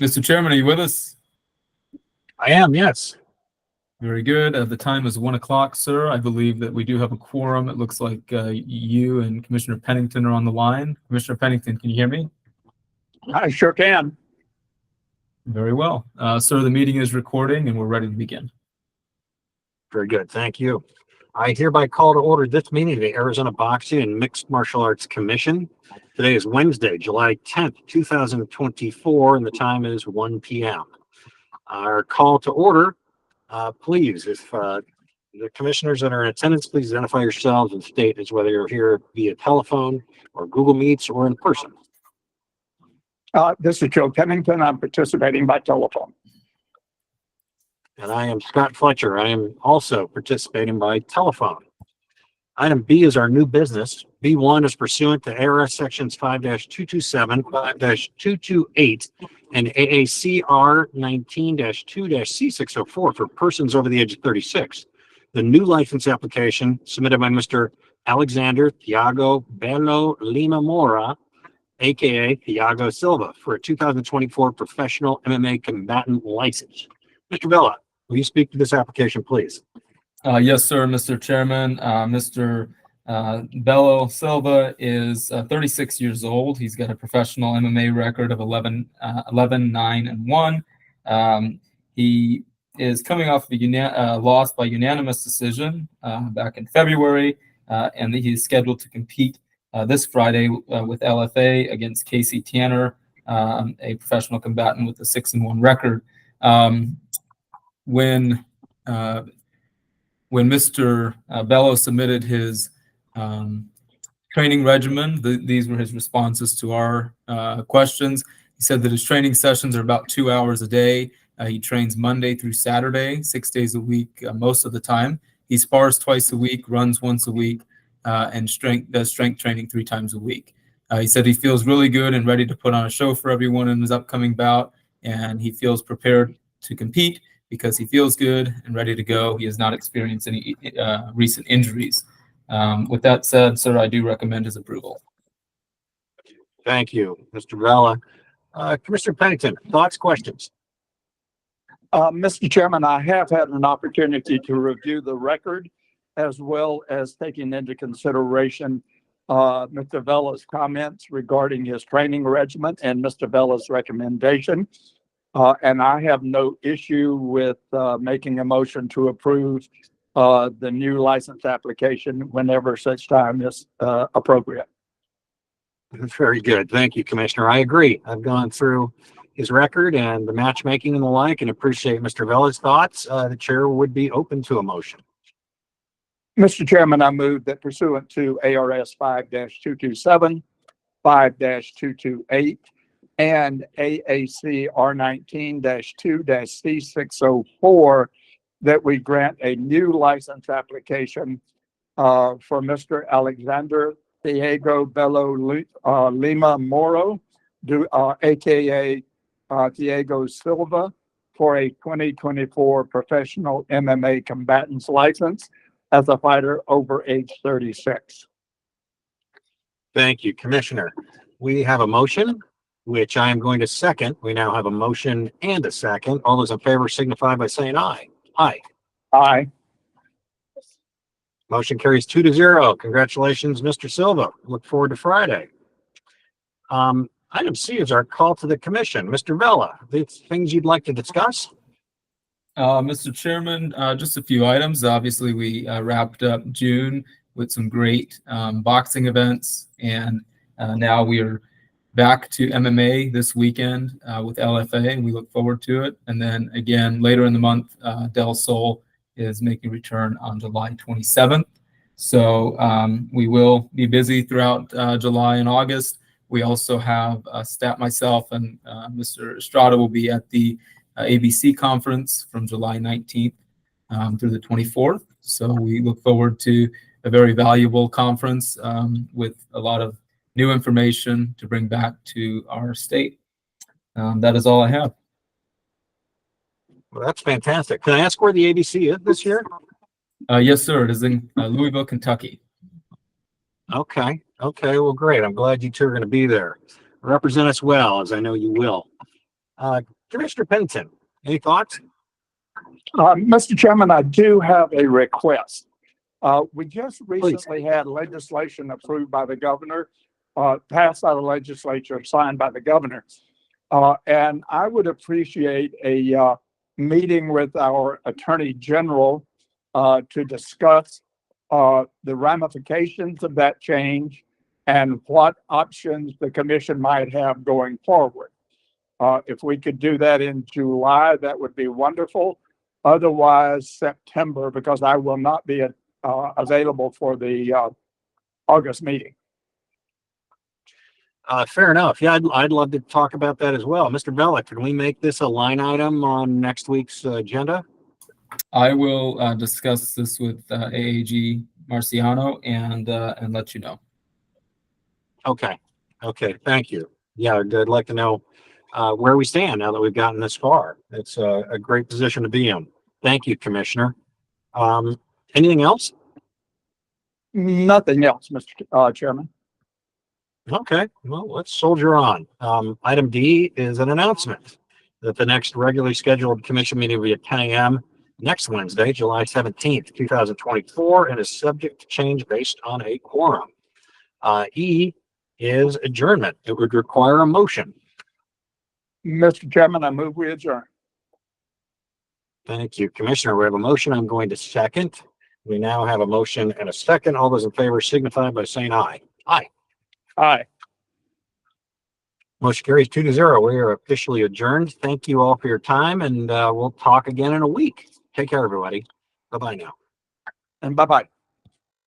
Mr. Chairman, are you with us? I am, yes. Very good. The time is 1 o'clock, sir. I believe that we do have a quorum. It looks like you and Commissioner Pennington are on the line. Commissioner Pennington, can you hear me? I sure can. Very well. Sir, the meeting is recording and we're ready to begin. Very good. Thank you. I hereby call to order this meeting of the Arizona Boxing and Mixed Martial Arts Commission. Today is Wednesday, July 10th, 2024, and the time is 1 p.m. Our call to order, please, if the commissioners that are in attendance, please identify yourselves and state as whether you're here via telephone or Google Meets or in person. This is Joe Pennington. I'm participating by telephone. And I am Scott Fletcher. I am also participating by telephone. Item B is our new business. B1 is pursuant to ARS sections 5-227, 5-228, and AACR 19-2-C604 for persons over the age of 36. The new license application submitted by Mr. Alexander Thiago Bello Lima Mora, aka Thiago Silva, for a 2024 professional MMA combatant license. Mr. Bella, will you speak to this application, please? Yes, sir, Mr. Chairman. Mr. Bello Silva is 36 years old. He's got a professional MMA record of 11, 9, and 1. He is coming off of a loss by unanimous decision back in February, and he's scheduled to compete this Friday with LFA against Casey Tanner, a professional combatant with a 6-1 record. When Mr. Bello submitted his training regimen, these were his responses to our questions. He said that his training sessions are about 2 hours a day. He trains Monday through Saturday, 6 days a week, most of the time. He spars twice a week, runs once a week, and does strength training 3 times a week. He said he feels really good and ready to put on a show for everyone in his upcoming bout, and he feels prepared to compete because he feels good and ready to go. He has not experienced any recent injuries. With that said, sir, I do recommend his approval. Thank you, Mr. Bella. Commissioner Pennington, thoughts, questions? Mr. Chairman, I have had an opportunity to review the record as well as taking into consideration Mr. Vella's comments regarding his training regimen and Mr. Vella's recommendation. And I have no issue with making a motion to approve the new license application whenever such time is appropriate. Very good. Thank you, Commissioner. I agree. I've gone through his record and the matchmaking and the like and appreciate Mr. Vella's thoughts. The chair would be open to a motion. Mr. Chairman, I move that pursuant to ARS 5-227, 5-228, and AACR 19-2-C604, that we grant a new license application for Mr. Alexander Thiago Bello Lima Moro, aka Thiago Silva, for a 2024 professional MMA combatant's license as a fighter over age 36. Thank you, Commissioner. We have a motion, which I am going to second. We now have a motion and a second. All those in favor signify by saying aye. Aye. Aye. Motion carries 2-0. Congratulations, Mr. Silva. Look forward to Friday. Item C is our call to the commission. Mr. Vella, the things you'd like to discuss? Mr. Chairman, just a few items. Obviously, we wrapped up June with some great boxing events, and now we are back to MMA this weekend with LFA, and we look forward to it. And then again, later in the month, Del Sol is making a return on July 27th. So we will be busy throughout July and August. We also have myself and Mr. Estrada will be at the ABC conference from July 19th through the 24th. So we look forward to a very valuable conference with a lot of new information to bring back to our state. That is all I have. Well, that's fantastic. Can I ask where the ABC is this year? Yes, sir. It is in Louisville, Kentucky. Okay. Okay. Well, great. I'm glad you two are going to be there. Represent us well, as I know you will. Commissioner Pennington, any thoughts? Mr. Chairman, I do have a request. We just Please. recently had legislation approved by the governor, passed out of the legislature, signed by the governor. And I would appreciate a meeting with our Attorney General to discuss the ramifications of that change and what options the commission might have going forward. If we could do that in July, that would be wonderful. Otherwise, September, because I will not be available for the August meeting. Fair enough. Yeah, I'd love to talk about that as well. Mr. Vela, can we make this a line item on next week's agenda? I will discuss this with AAG Marciano and let you know. Okay. Okay. Thank you. Yeah, I'd like to know where we stand now that we've gotten this far. It's a great position to be in. Thank you, Commissioner. Anything else? Nothing else, Mr. Chairman. Okay, well, let's soldier on. Item D is an announcement that the next regularly scheduled commission meeting will be at 10 a.m. next Wednesday, July 17th, 2024, and is subject to change based on a quorum. E is adjournment. It would require a motion. Mr. Chairman, I move we adjourn. Thank you, Commissioner. We have a motion. I'm going to second. We now have a motion and a second. All those in favor signify by saying aye. Aye. Aye. Motion carries 2-0. We are officially adjourned. Thank you all for your time, and we'll talk again in a week. Take care, everybody. Bye-bye now. And bye-bye.